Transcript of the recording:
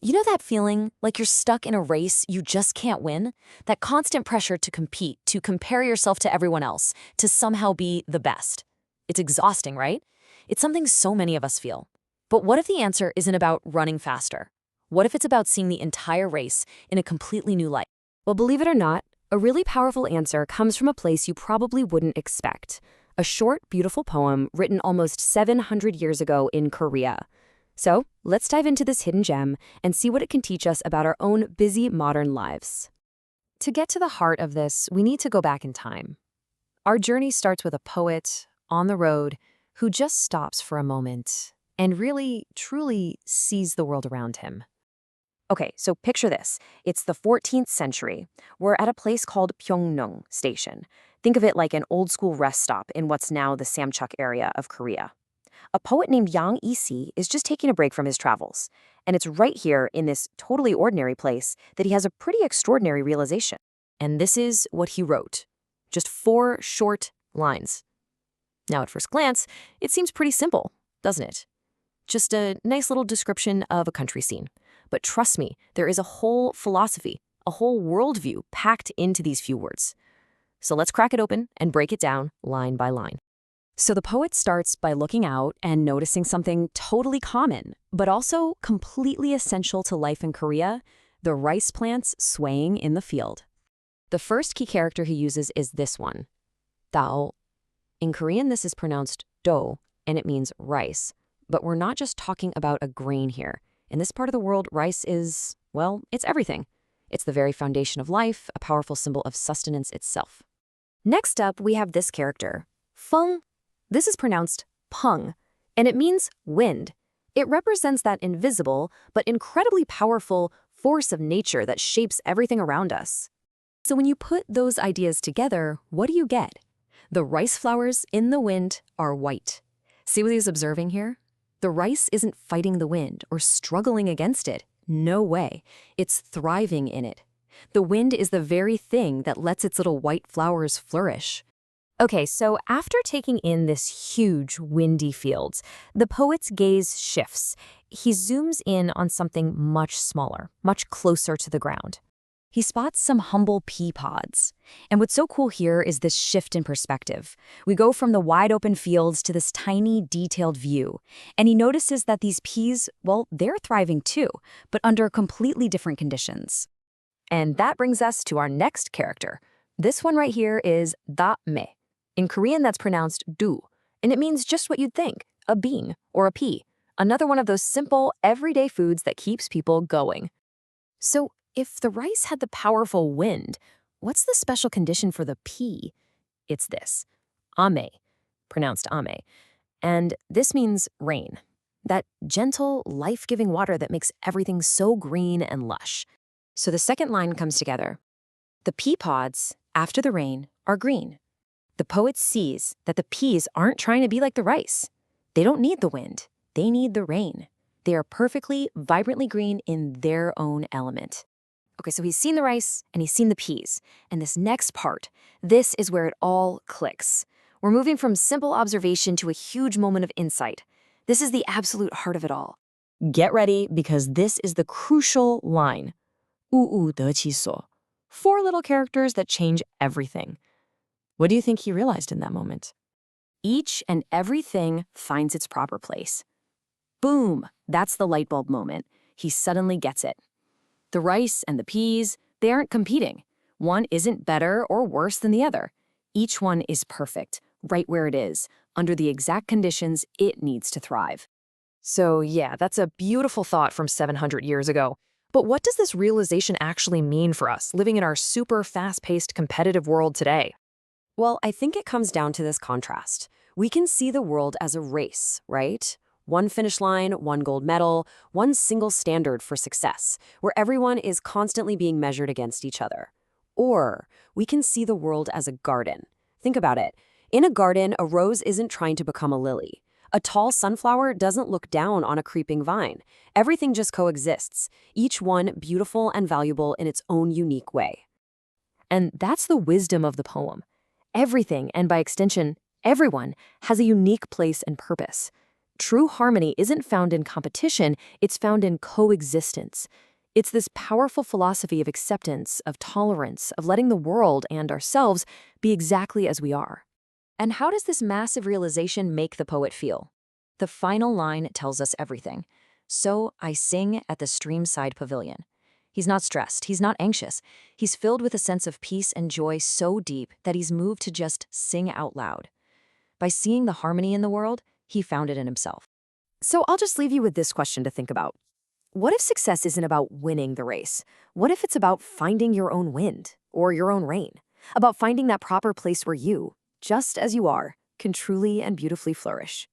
You know that feeling like you're stuck in a race you just can't win? That constant pressure to compete, to compare yourself to everyone else, to somehow be the best. It's exhausting, right? It's something so many of us feel. But what if the answer isn't about running faster? What if it's about seeing the entire race in a completely new light? Well, believe it or not, a really powerful answer comes from a place you probably wouldn't expect. A short, beautiful poem written almost 700 years ago in Korea. So, let's dive into this hidden gem and see what it can teach us about our own busy modern lives. To get to the heart of this, we need to go back in time. Our journey starts with a poet on the road who just stops for a moment and really, truly sees the world around him. Okay, so picture this. It's the 14th century. We're at a place called Pyeongneung Station. Think of it like an old-school rest stop in what's now the Samcheok area of Korea. A poet named Yang Isi is just taking a break from his travels. And it's right here in this totally ordinary place that he has a pretty extraordinary realization. And this is what he wrote. Just 4 short lines. Now, at first glance, it seems pretty simple, doesn't it? Just a nice little description of a country scene. But trust me, there is a whole philosophy, a whole worldview packed into these few words. So let's crack it open and break it down line by line. So the poet starts by looking out and noticing something totally common, but also completely essential to life in Korea, the rice plants swaying in the field. The first key character he uses is this one, dao. In Korean, this is pronounced do, and it means rice. But we're not just talking about a grain here. In this part of the world, rice is, well, it's everything. It's the very foundation of life, a powerful symbol of sustenance itself. Next up, we have this character, feng. This is pronounced pung, and it means wind. It represents that invisible, but incredibly powerful force of nature that shapes everything around us. So when you put those ideas together, what do you get? The rice flowers in the wind are white. See what he's observing here? The rice isn't fighting the wind or struggling against it. No way. It's thriving in it. The wind is the very thing that lets its little white flowers flourish. Okay, so after taking in this huge, windy field, the poet's gaze shifts. He zooms in on something much smaller, much closer to the ground. He spots some humble pea pods. And what's so cool here is this shift in perspective. We go from the wide-open fields to this tiny, detailed view. And he notices that these peas, well, they're thriving too, but under completely different conditions. And that brings us to our next character. This one right here is daime. In Korean, that's pronounced du, and it means just what you'd think, a bean or a pea, another one of those simple, everyday foods that keeps people going. So, if the rice had the powerful wind, what's the special condition for the pea? It's this, ame, pronounced ame. And this means rain, that gentle, life-giving water that makes everything so green and lush. So the second line comes together. The pea pods, after the rain, are green. The poet sees that the peas aren't trying to be like the rice. They don't need the wind. They need the rain. They are perfectly, vibrantly green in their own element. Okay, so he's seen the rice and he's seen the peas. And this next part, this is where it all clicks. We're moving from simple observation to a huge moment of insight. This is the absolute heart of it all. Get ready, because this is the crucial line. 物物得其所. 4 little characters that change everything. What do you think he realized in that moment? Each and everything finds its proper place. Boom! That's the light bulb moment. He suddenly gets it. The rice and the peas, they aren't competing. One isn't better or worse than the other. Each one is perfect, right where it is, under the exact conditions it needs to thrive. So yeah, that's a beautiful thought from 700 years ago. But what does this realization actually mean for us, living in our super fast-paced competitive world today? Well, I think it comes down to this contrast. We can see the world as a race, right? One finish line, one gold medal, one single standard for success, where everyone is constantly being measured against each other. Or we can see the world as a garden. Think about it. In a garden, a rose isn't trying to become a lily. A tall sunflower doesn't look down on a creeping vine. Everything just coexists, each one beautiful and valuable in its own unique way. And that's the wisdom of the poem. Everything, and by extension, everyone, has a unique place and purpose. True harmony isn't found in competition, it's found in coexistence. It's this powerful philosophy of acceptance, of tolerance, of letting the world and ourselves be exactly as we are. And how does this massive realization make the poet feel? The final line tells us everything. So I sing at the streamside pavilion. He's not stressed, he's not anxious. He's filled with a sense of peace and joy so deep that he's moved to just sing out loud. By seeing the harmony in the world, he found it in himself. So I'll just leave you with this question to think about. What if success isn't about winning the race? What if it's about finding your own wind or your own rain? About finding that proper place where you, just as you are, can truly and beautifully flourish?